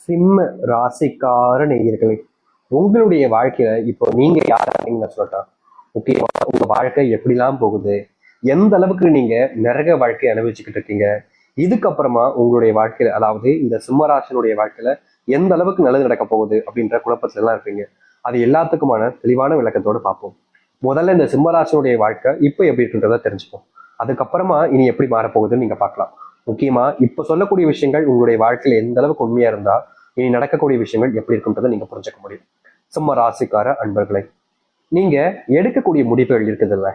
சிம்ம ராசிக்கார நேயர்களே, உங்களுடைய வாழ்க்கையில இப்போ நீங்க யார் அப்படின்னு நான் சொல்லட்டேன். முக்கியமா உங்க வாழ்க்கை எப்படிலாம் போகுது, எந்த அளவுக்கு நீங்க நரக வாழ்க்கையை அனுபவிச்சுக்கிட்டு இருக்கீங்க, இதுக்கப்புறமா உங்களுடைய வாழ்க்கையில, அதாவது இந்த சிம்மராசினுடைய வாழ்க்கையில எந்த அளவுக்கு நல்லது நடக்க போகுது அப்படின்ற குழப்பத்துல எல்லாம் இருப்பீங்க. அது எல்லாத்துக்குமான தெளிவான விளக்கத்தோடு பார்ப்போம். முதல்ல இந்த சிம்மராசினுடைய வாழ்க்கை இப்போ எப்படி இருக்குன்றத தெரிஞ்சுப்போம். அதுக்கப்புறமா இனி எப்படி மாறப்போகுதுன்னு நீங்க பார்க்கலாம். முக்கியமா இப்ப சொல்லக்கூடிய விஷயங்கள் உங்களுடைய வாழ்க்கையில எந்த அளவுக்கு உண்மையா இருந்தா இனி நடக்கக்கூடிய விஷயங்கள் எப்படி இருக்குன்றதை நீங்க புரிஞ்சுக்க முடியும். சிம்ம ராசிக்கார அன்பர்களை, நீங்க எடுக்கக்கூடிய முடிவுகள் இருக்குதுல்ல,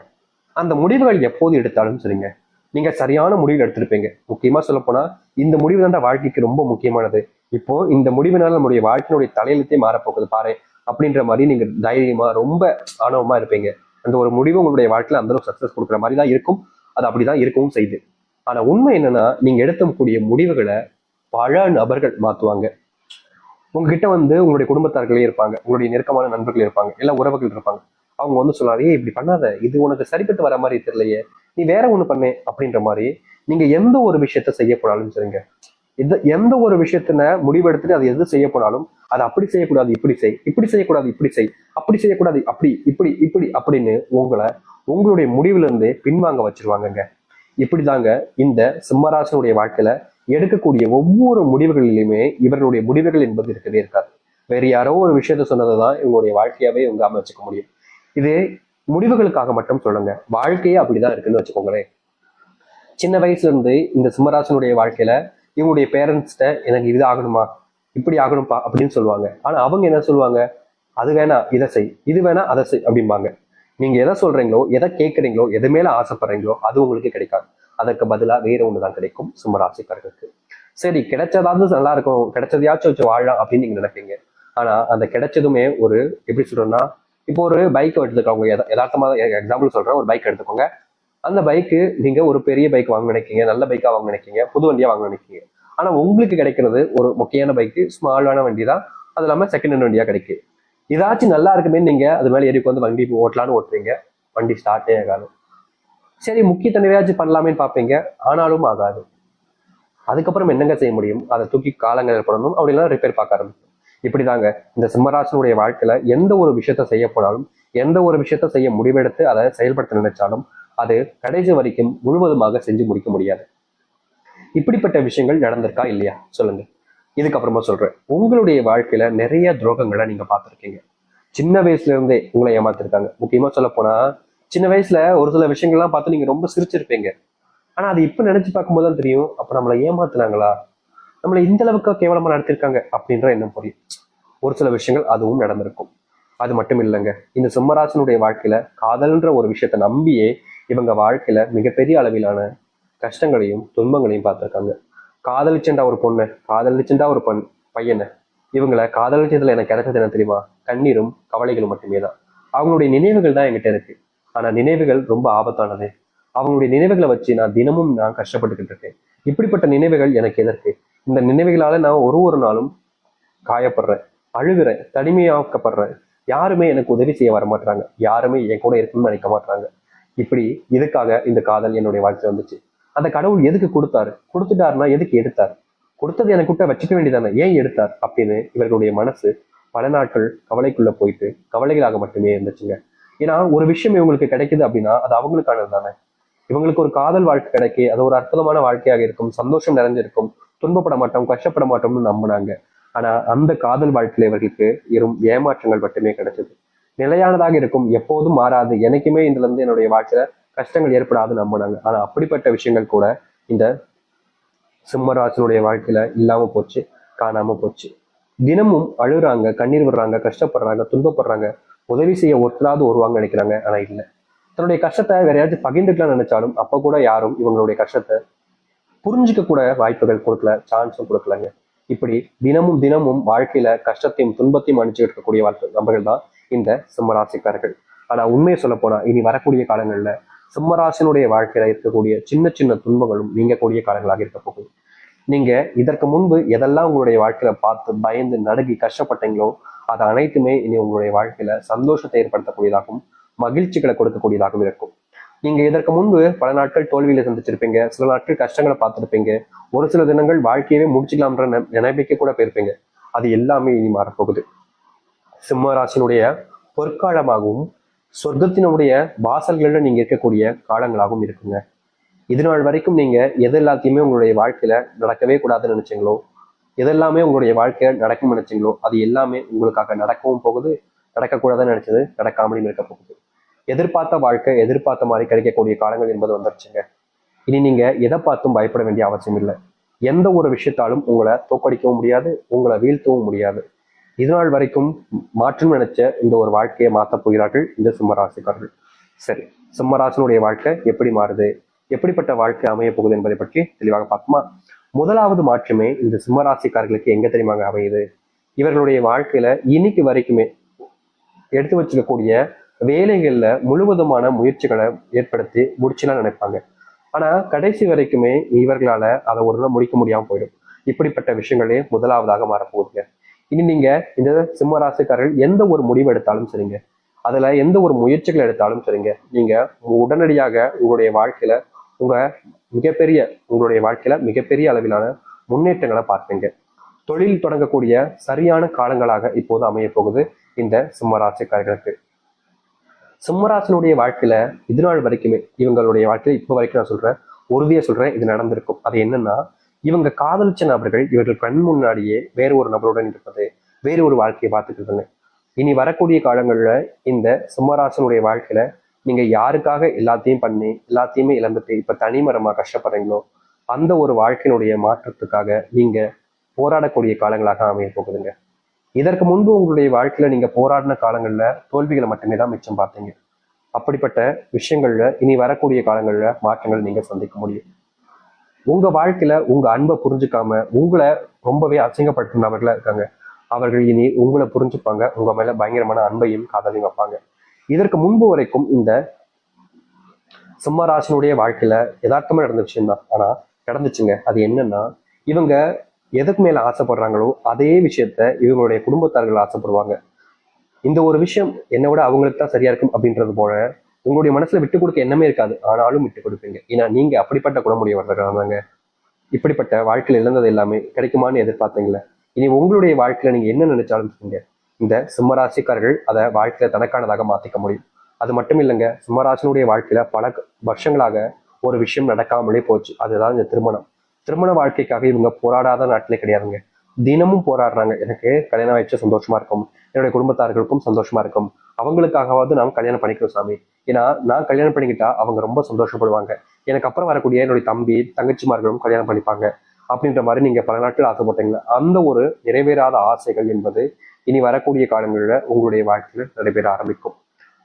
அந்த முடிவுகள் எப்போது எடுத்தாலும் சரிங்க, நீங்க சரியான முடிவு எடுத்திருப்பீங்க. முக்கியமா சொல்ல போனா இந்த முடிவு தான் வாழ்க்கைக்கு ரொம்ப முக்கியமானது. இப்போ இந்த முடிவினால நம்முடைய வாழ்க்கையினுடைய தலையெழுத்தே மாறப்போகுது பாரு அப்படின்ற மாதிரி நீங்க தைரியமா ரொம்ப ஆணவமா இருப்பீங்க. அந்த ஒரு முடிவு உங்களுடைய வாழ்க்கையில அந்த அளவுக்கு சக்சஸ் கொடுக்குற மாதிரி தான் இருக்கும். அது அப்படிதான் இருக்கவும் செய்யுது. ஆனா உண்மை என்னன்னா, நீங்க எடுக்கக்கூடிய முடிவுகளை பல நபர்கள் மாத்துவாங்க. உங்ககிட்ட உங்களுடைய குடும்பத்தார்களே இருப்பாங்க, உங்களுடைய நெருக்கமான நண்பர்கள் இருப்பாங்க, எல்லா உறவுகள் இருப்பாங்க. அவங்க சொல்லாரு, ஏய் இப்படி பண்ணாத, இது உனக்கு சரிப்பட்டு வர மாதிரி தெரியலையே, நீ வேற ஒண்ணு பண்ணு அப்படின்ற மாதிரி. நீங்க எந்த ஒரு விஷயத்த செய்ய போனாலும் சரிங்க, எந்த ஒரு விஷயத்தின முடிவெடுத்துட்டு அது எது செய்ய போனாலும் அதை அப்படி செய்யக்கூடாது இப்படி செய், இப்படி செய்யக்கூடாது இப்படி செய், அப்படி செய்யக்கூடாது அப்படி இப்படி இப்படி அப்படின்னு உங்களுடைய முடிவுல இருந்து பின்வாங்க வச்சிருவாங்கங்க. இப்படிதாங்க இந்த சிம்மராசனுடைய வாழ்க்கையில எடுக்கக்கூடிய ஒவ்வொரு முடிவுகளிலுமே இவர்களுடைய முடிவுகள் என்பது இருக்கவே இருக்காது. வேற யாரோ ஒரு விஷயத்த சொன்னதுதான் இவங்களுடைய வாழ்க்கையாவே இவங்க அமைச்சுக்க முடியும். இது முடிவுகளுக்காக மட்டும் சொல்லுங்க, வாழ்க்கையே அப்படிதான் இருக்குன்னு வச்சுக்கோங்களேன். சின்ன வயசுல இருந்து இந்த சிம்மராசனுடைய வாழ்க்கையில இவங்களுடைய பேரண்ட்ஸ்ட எனக்கு இது ஆகணுமா, இப்படி ஆகணும்பா அப்படின்னு சொல்லுவாங்க. ஆனா அவங்க என்ன சொல்லுவாங்க, அது வேணா இதை செய், இது வேணா அதை செய் அப்படிம்பாங்க. நீங்க எதை சொல்றீங்களோ, எதை கேட்குறீங்களோ, எது மேல ஆசைப்படுறீங்களோ அது உங்களுக்கு கிடைக்காது. அதற்கு பதிலா வேற ஒண்ணுதான் கிடைக்கும் சிம்மராசிக்காரர்களுக்கு. சரி, கிடைச்சதாவது நல்லா இருக்கும், கிடைச்சதையாச்சும் வச்சு வாழலாம் அப்படின்னு நீங்க நினைப்பீங்க. ஆனா அந்த கிடைச்சதுமே ஒரு எப்படி சொல்றோம்னா, இப்போ ஒரு பைக் எடுத்துக்கோங்க, யதார்த்தமா எக்ஸாம்பிள் சொல்றேன், ஒரு பைக் எடுத்துக்கோங்க. அந்த பைக்கு நீங்க ஒரு பெரிய பைக் வாங்க நினைக்கீங்க, நல்ல பைக்கா வாங்க நினைக்கீங்க, புது வண்டியா வாங்க நினைக்கீங்க. ஆனா உங்களுக்கு கிடைக்கிறது ஒரு முக்கியமான பைக்கு, ஸ்மாலான வண்டி தான். அது இல்லாம செகண்ட் ஹேண்ட் வண்டியா கிடைக்கும். இதாச்சும் நல்லா இருக்குமே நீங்க அது மேல ஏறி வந்து வண்டி ஓட்டலான்னு ஓட்டுறீங்க, வண்டி ஸ்டார்ட்டே ஆகாது. சரி, முக்கிய தடவையாச்சும் பண்ணலாமேன்னு பார்ப்பீங்க, ஆனாலும் ஆகாது. அதுக்கப்புறம் என்னங்க செய்ய முடியும், அதை தூக்கி காலங்கள் போடணும், அப்படிலாம் ரிப்பேர் பார்க்க ஆரம்பிக்கும். இப்படிதாங்க இந்த சிம்மராசனுடைய வாழ்க்கையில எந்த ஒரு விஷயத்த செய்ய போனாலும், எந்த ஒரு விஷயத்த செய்ய முடிவெடுத்து அதை செயல்படுத்த நினைச்சாலும் அது கடைசி வரைக்கும் முழுவதுமாக செஞ்சு முடிக்க முடியாது. இப்படிப்பட்ட விஷயங்கள் நடந்திருக்கா இல்லையா சொல்லுங்க. இதுக்கப்புறமா சொல்றேன், உங்களுடைய வாழ்க்கையில நிறைய துரோகங்களை நீங்க பார்த்திருக்கீங்க. சின்ன வயசுல இருந்தே உங்களை ஏமாத்திருக்காங்க. முக்கியமா சொல்ல போனா சின்ன வயசுல ஒரு சில விஷயங்கள்லாம் பார்த்து நீங்க ரொம்ப சிரிச்சிருப்பீங்க. ஆனா அது இப்ப நினைச்சு பார்க்கும்போது தான் தெரியும், அப்ப நம்மளை ஏமாத்துனாங்களா, நம்மளை இந்த அளவுக்கு கேவலமா நடத்திருக்காங்க அப்படின்ற எண்ணம் புரியும். ஒரு சில விஷயங்கள் அதுவும் நடந்திருக்கும். அது மட்டும் இல்லைங்க, இந்த சிம்மராசனுடைய வாழ்க்கையில காதல்ன்ற ஒரு விஷயத்த நம்பியே இவங்க வாழ்க்கையில மிகப்பெரிய அளவிலான கஷ்டங்களையும் துன்பங்களையும் பார்த்திருக்காங்க. காதலிச்சுண்டா ஒரு பொண்ணு, காதலிச்சுண்டா ஒரு பையனை, இவங்களை காதலிச்சதுல எனக்கு கிடைச்சது என்ன தெரியுமா, கண்ணீரும் கவலைகளும் மட்டுமே தான். அவங்களுடைய நினைவுகள் தான் என்கிட்ட இருக்கு. ஆனா நினைவுகள் ரொம்ப ஆபத்தானது. அவங்களுடைய நினைவுகளை வச்சு நான் கஷ்டப்பட்டுக்கிட்டு இருக்கேன். இப்படிப்பட்ட நினைவுகள் எனக்கு எதற்கு? இந்த நினைவுகளால நான் ஒரு நாளும் காயப்படுறேன், அழுகிறேன், தனிமையாக்கப்படுறேன். யாருமே எனக்கு உதவி செய்ய வர மாட்டாங்க, யாருமே என் கூட இருக்கணும்னு நினைக்க மாட்டாங்க. இப்படி இதுக்காக இந்த காதல் என்னுடைய வாழ்க்கை வந்துச்சு. அந்த கடவுள் எதுக்கு கொடுத்தாரு, கொடுத்துட்டாருன்னா எதுக்கு எடுத்தார், கொடுத்தது எனக்கு கிட்ட வச்சுக்க வேண்டியதானே, ஏன் எடுத்தார் அப்படின்னு இவர்களுடைய மனசு பல நாட்கள் கவலைக்குள்ள போயிட்டு கவலைகளாக மட்டுமே இருந்துச்சுங்க. ஏன்னா ஒரு விஷயம் இவங்களுக்கு கிடைக்குது அப்படின்னா அது அவங்களுக்கானது தானே. இவங்களுக்கு ஒரு காதல் வாழ்க்கை கிடைக்கி அது ஒரு அற்புதமான வாழ்க்கையாக இருக்கும், சந்தோஷம் நிறைஞ்சிருக்கும், துன்பப்பட மாட்டோம், கஷ்டப்பட மாட்டோம்னு நம்பினாங்க. ஆனா அந்த காதல் வாழ்க்கையில இவர்களுக்கு வெறும் ஏமாற்றங்கள் மட்டுமே கிடைச்சது. நிலையானதாக இருக்கும், எப்போதும் மாறாது, எனக்குமே இதுல இருந்து என்னுடைய வாழ்க்கையில கஷ்டங்கள் ஏற்படாதுன்னு நம்பினாங்க. ஆனா அப்படிப்பட்ட விஷயங்கள் கூட இந்த சிம்மராசனுடைய வாழ்க்கையில இல்லாம போச்சு, காணாம போச்சு. தினமும் அழுறாங்க, கண்ணீர் விடுறாங்க, கஷ்டப்படுறாங்க, துன்பப்படுறாங்க, உதவி செய்ய ஒருத்தராவது வருவாங்க நினைக்கிறாங்க. ஆனா இல்லை. தன்னுடைய கஷ்டத்தை வேற யாராச்சும் பகிர்ந்துக்கலாம்னு நினைச்சாலும் அப்ப கூட யாரும் இவங்களுடைய கஷ்டத்தை புரிஞ்சுக்க கூட வாய்ப்புகள் கொடுக்கல, சான்ஸும் கொடுக்கலங்க. இப்படி தினமும் தினமும் வாழ்க்கையில கஷ்டத்தையும் துன்பத்தையும் அனுப்பிச்சு இருக்கக்கூடிய வாழ்க்கை நபர்கள் தான் இந்த சிம்மராசிக்காரர்கள். ஆனா உண்மையை சொல்ல போனா இனி வரக்கூடிய காலங்கள்ல சிம்மராசினுடைய வாழ்க்கையில இருக்கக்கூடிய சின்ன சின்ன துன்பங்களும் நீங்கக்கூடிய காலங்களாக இருக்க போகுது. நீங்க இதற்கு முன்பு எதெல்லாம் உங்களுடைய வாழ்க்கையில பார்த்து பயந்து நடுங்கி கஷ்டப்பட்டீங்களோ அது அனைத்துமே இனி உங்களுடைய வாழ்க்கையில சந்தோஷத்தை ஏற்படுத்தக்கூடியதாகவும் மகிழ்ச்சிகளை கொடுக்கக்கூடியதாகவும் இருக்கும். நீங்க இதற்கு முன்பு பல நாட்கள் தோல்வியில சந்திச்சிருப்பீங்க, சில நாட்கள் கஷ்டங்களை பார்த்துருப்பீங்க, ஒரு சில தினங்கள் வாழ்க்கையவே முடிச்சுக்கலாம்ன்ற நினைப்பிக்க கூட போயிருப்பீங்க. அது எல்லாமே இனி மாறப்போகுது. சிம்ம ராசினுடைய பொற்காலமாகவும் சொர்க்கத்தினுடைய வாசல்கள்ல நீங்க இருக்கக்கூடிய காலங்களாகவும் இருக்குங்க. இது நாள் வரைக்கும் நீங்க எது எல்லாத்தையுமே உங்களுடைய வாழ்க்கையில நடக்கவே கூடாதுன்னு நினைச்சீங்களோ, எதெல்லாமே உங்களுடைய வாழ்க்கையில நடக்கும்னு நினைச்சீங்களோ, அது எல்லாமே உங்களுக்காக நடக்கவும் போகுது. நடக்கக்கூடாதுன்னு நினைச்சது நடக்காமலும் இருக்க போகுது. எதிர்பார்த்த வாழ்க்கை எதிர்பார்த்த மாதிரி கிடைக்கக்கூடிய காலங்கள் என்பது வந்துருச்சுங்க. இனி நீங்க எதை பார்த்தும் பயப்பட வேண்டிய அவசியம் இல்லை. எந்த ஒரு விஷயத்தாலும் உங்களை தோக்கடிக்கவும் முடியாது, உங்களை வீழ்த்தவும் முடியாது. இது நாள் வரைக்கும் மாற்றம் நினைச்ச இந்த ஒரு வாழ்க்கையை மாற்றப் போகிறார்கள் இந்த சிம்மராசிக்காரர்கள். சரி, சிம்மராசினுடைய வாழ்க்கை எப்படி மாறுது, எப்படிப்பட்ட வாழ்க்கை அமைய போகுது என்பதை பற்றி தெளிவாக பார்க்குமா. முதலாவது மாற்றமே இந்த சிம்மராசிக்காரர்களுக்கு எங்க தெரியுமாங்க அமையுது? இவர்களுடைய வாழ்க்கையில இன்னைக்கு வரைக்குமே எடுத்து வச்சுக்கக்கூடிய வேலைகள்ல முழுவதுமான முயற்சிகளை ஏற்படுத்தி முடிச்சுலாம் நினைப்பாங்க. ஆனா கடைசி வரைக்குமே இவர்களால அதை ஒரு நாள் முடிக்க முடியாம போயிடும். இப்படிப்பட்ட விஷயங்களே முதலாவதாக மாறப்போகுதுங்க. இனி நீங்க இந்த சிம்ம ராசிக்காரர்கள் எந்த ஒரு முடிவு எடுத்தாலும் சரிங்க, அதுல எந்த ஒரு முயற்சிகள் எடுத்தாலும் சரிங்க, நீங்க உடனடியாக உங்களுடைய வாழ்க்கையில உங்களுடைய வாழ்க்கையில மிகப்பெரிய அளவிலான முன்னேற்றங்களை பார்ப்பீங்க. தொழில் தொடங்கக்கூடிய சரியான காலங்களாக இப்போது அமைய போகுது இந்த சிம்மராசிக்காரர்களுக்கு. சிம்மராசனுடைய வாழ்க்கையில இது நாள் வரைக்குமே, இவங்களுடைய வாழ்க்கையில இப்போ வரைக்கும் நான் சொல்றேன், உறுதியை சொல்றேன், இது நடந்திருக்கும். அது என்னன்னா, இவங்க காதலிச்ச நபர்கள் இவர்கள் கண் முன்னாடியே வேற ஒரு நபருடன் இருப்பது, வேற ஒரு வாழ்க்கையை பார்த்துக்கிறதுங்க. இனி வரக்கூடிய காலங்கள்ல இந்த சிம்மராசனுடைய வாழ்க்கையில நீங்க யாருக்காக எல்லாத்தையும் பண்ணி எல்லாத்தையுமே இழந்துட்டு இப்ப தனிமரமா கஷ்டப்படுறீங்களோ, அந்த ஒரு வாழ்க்கையினுடைய மாற்றத்துக்காக நீங்க போராடக்கூடிய காலங்களாக அமைய போகுதுங்க. இதற்கு முன்பு உங்களுடைய வாழ்க்கையில நீங்க போராடின காலங்கள்ல தோல்விகளை மட்டுமே தான் மிச்சம் பார்த்தீங்க. அப்படிப்பட்ட விஷயங்கள்ல இனி வரக்கூடிய காலங்கள்ல மாற்றங்கள் நீங்க சந்திக்க முடியும். உங்க வாழ்க்கையில உங்க அன்பை புரிஞ்சுக்காம உங்களை ரொம்பவே அசிங்கப்படுத்தினவர்களா இருக்காங்க. அவர்கள் இனி உங்களை புரிஞ்சுப்பாங்க, உங்க மேல பயங்கரமான அன்பையும் காதலையும் வைப்பாங்க. இதற்கு முன்பு வரைக்கும் இந்த சிம்மராசினுடைய வாழ்க்கையில யதார்த்தமா நடந்த விஷயம் தான், ஆனா நடந்துச்சுங்க. அது என்னன்னா, இவங்க எதுக்கு மேல ஆசைப்படுறாங்களோ அதே விஷயத்த இவங்களுடைய குடும்பத்தார்கள் ஆசைப்படுவாங்க. இந்த ஒரு விஷயம் என்னை விட அவங்களுக்கு தான் சரியா இருக்கும் அப்படின்றது போல உங்களுடைய மனசுல விட்டு கொடுக்க எண்ணமே இருக்காது, ஆனாலும் விட்டு கொடுப்பீங்க. ஏன்னா நீங்க அப்படிப்பட்ட குணமுடையவர்கள் தாங்க. இப்படிப்பட்ட வாழ்க்கையில் இழந்தது எல்லாமே கிடைக்குமான்னு எதிர்பார்த்தீங்களே, இனி உங்களுடைய வாழ்க்கையில நீங்க என்ன நினைச்சாலும் சொல்லுங்க, இந்த சிம்மராசிக்காரர்கள் அதை வாழ்க்கையில தனக்கானதாக மாத்திக்க முடியும். அது மட்டும் இல்லைங்க, சிம்மராசினுடைய வாழ்க்கையில பல வருஷங்களாக ஒரு விஷயம் நடக்காமலே போச்சு, அதுதான் இந்த திருமணம். திருமண வாழ்க்கைக்காக இவங்க போராடாத நாட்டிலே கிடையாதுங்க. தினமும் போராடுறாங்க. எனக்கு கல்யாணம் ஆயிடுச்சு சந்தோஷமா இருக்கும், என்னுடைய குடும்பத்தார்களுக்கும் சந்தோஷமா இருக்கும், அவங்களுக்காகவாவது நாம் கல்யாணம் பண்ணிக்கிறோம் சாமி. ஏன்னா நான் கல்யாணம் பண்ணிக்கிட்டா அவங்க ரொம்ப சந்தோஷப்படுவாங்க, எனக்கு அப்புறம் வரக்கூடிய என்னுடைய தம்பி தங்கச்சிமார்களும் கல்யாணம் பண்ணிப்பாங்க அப்படின்ற மாதிரி நீங்க பல நாட்கள் ஆசைப்பட்டீங்களா, அந்த ஒரு நிறைவேறாத ஆசைகள் என்பது இனி வரக்கூடிய காலங்களில் உங்களுடைய வாழ்க்கையில நடைபெற ஆரம்பிக்கும்.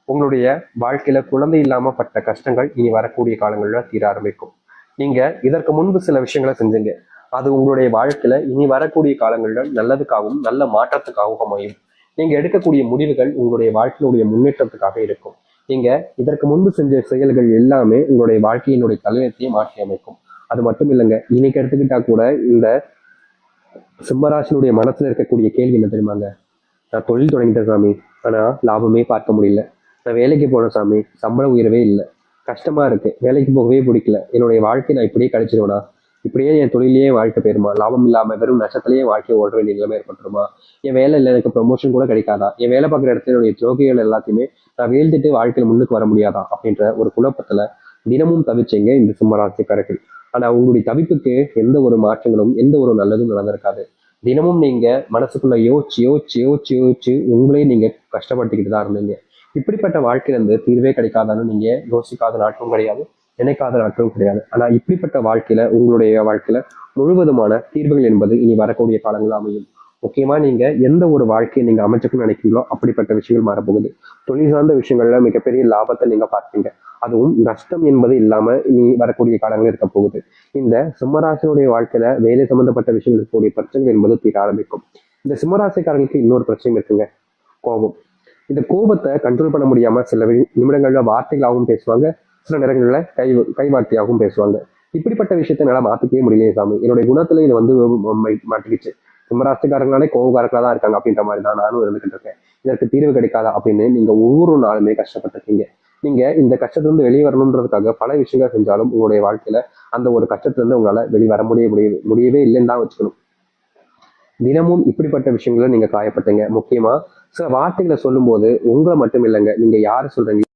உங்களுடைய வாழ்க்கையில குழந்தை இல்லாம பட்ட கஷ்டங்கள் இனி வரக்கூடிய காலங்களில் தீர ஆரம்பிக்கும். நீங்க இதற்கு முன்பு சில விஷயங்களை செஞ்சீங்க, அது உங்களுடைய வாழ்க்கையில இனி வரக்கூடிய காலங்களில் நல்லதுக்காகவும் நல்ல மாற்றத்துக்காகவும் அமையும். நீங்க எடுக்கக்கூடிய முடிவுகள் உங்களுடைய வாழ்க்கையினுடைய முன்னேற்றத்துக்காக இருக்கும். நீங்க இதற்கு முன்பு செஞ்ச செயல்கள் எல்லாமே உங்களுடைய வாழ்க்கையினுடைய தலையத்தையே மாற்றி அமைக்கும். அது மட்டும் இல்லைங்க, இன்னைக்கு எடுத்துக்கிட்டா கூட இந்த சிம்மராசினுடைய மனசுல இருக்கக்கூடிய கேள்வி என்ன தெரியுமாங்க, நான் தொழில் தொடங்கிட்டேன் சாமி, ஆனா லாபமே பார்க்க முடியல. நான் வேலைக்கு போனேன் சாமி, சம்பள உயர்வே இல்லை, கஷ்டமா இருக்கு, வேலைக்கு போகவே பிடிக்கல, என்னுடைய வாழ்க்கை நான் இப்படியே கழிச்சிருவேனா, இப்படியே என் தொழிலேயே வாழ்க்கை போயிருமா, லாபம் இல்லாம வெறும் நஷ்டத்திலேயே வாழ்க்கையை ஓட வேண்டிய நிலைமை ஏற்பட்டுருமா, என் வேலை இல்லை எனக்கு ப்ரொமோஷன் கூட கிடைக்காதா, என் வேலை பார்க்குற இடத்துல என்னுடைய துரோகிகள் எல்லாத்தையுமே நான் வீழ்ந்துட்டு வாழ்க்கையில முன்னுக்கு வர முடியாதா அப்படின்ற ஒரு குழப்பத்துல தினமும் தவிச்சீங்க இந்த சிம்மராசிக்காரர்கள். ஆனா உங்களுடைய தவிப்புக்கு எந்த ஒரு மாற்றங்களும் எந்த ஒரு நல்லதும் நடந்திருக்காது. தினமும் நீங்க மனசுக்குள்ள யோசிச்சு யோசிச்சு யோசிச்சு யோசிச்சு உங்களே நீங்க கஷ்டப்படுத்திக்கிட்டு தான் இருந்தீங்க. இப்படிப்பட்ட வாழ்க்கையில இருந்து தீர்வே கிடைக்காதான்னு நீங்க யோசிக்காத நாட்களும் கிடையாது, நினைக்காத நாட்களும் கிடையாது. ஆனா இப்படிப்பட்ட வாழ்க்கையில உங்களுடைய வாழ்க்கையில முழுவதுமான தீர்வுகள் என்பது இனி வரக்கூடிய காலங்கள் அமையும். முக்கியமா நீங்க எந்த ஒரு வாழ்க்கையை நீங்க அமைச்சுக்கணும்னு நினைக்கிறீங்களோ அப்படிப்பட்ட விஷயங்கள் மாறப்போகுது. தொழில் சார்ந்த விஷயங்கள்ல மிகப்பெரிய லாபத்தை நீங்க பார்ப்பீங்க, அதுவும் நஷ்டம் என்பது இல்லாம இனி வரக்கூடிய காலங்கள் இருக்க போகுது. இந்த சிம்மராசினுடைய வாழ்க்கையில வேலை சம்பந்தப்பட்ட விஷயங்கள் இருக்கக்கூடிய பிரச்சனைகள் என்பது தீர ஆரம்பிக்கும். இந்த சிம்மராசிக்காரங்களுக்கு இன்னொரு பிரச்சனை இருக்குங்க, கோபம். இந்த கோபத்தை கண்ட்ரோல் பண்ண முடியாம சில நிமிடங்கள்ல வார்த்தைகளாகவும் பேசுவாங்க, சில நேரங்கள்ல கை வார்த்தையாகவும் பேசுவாங்க. இப்படிப்பட்ட விஷயத்த என்னால மாத்திக்கவே முடியலையே சாமி, என்னுடைய குணத்துல இது வந்து மாட்டிக்கிச்சு, சிம்மராசிக்காரங்களாலே கோபக்காரர்களா தான் இருக்காங்க அப்படின்ற மாதிரி தான் நானும் இருந்துகிட்டு இருக்கேன், இதற்கு தீர்வு கிடைக்காதா அப்படின்னு நீங்க ஒவ்வொரு நாளுமே கஷ்டப்பட்டிருக்கீங்க. நீங்க இந்த கஷ்டத்திலிருந்து வெளியே வரணுன்றதுக்காக பல விஷயங்கள் செஞ்சாலும் உங்களுடைய வாழ்க்கையில அந்த ஒரு கஷ்டத்திலிருந்து உங்களால வெளிவர முடியவே இல்லைன்னு தான் வச்சுக்கணும். தினமும் இப்படிப்பட்ட விஷயங்களை நீங்க காயப்பட்டீங்க. முக்கியமா சில வார்த்தைகளை சொல்லும் போது உங்களை மட்டும் இல்லைங்க, நீங்க யாரை சொல்றீங்க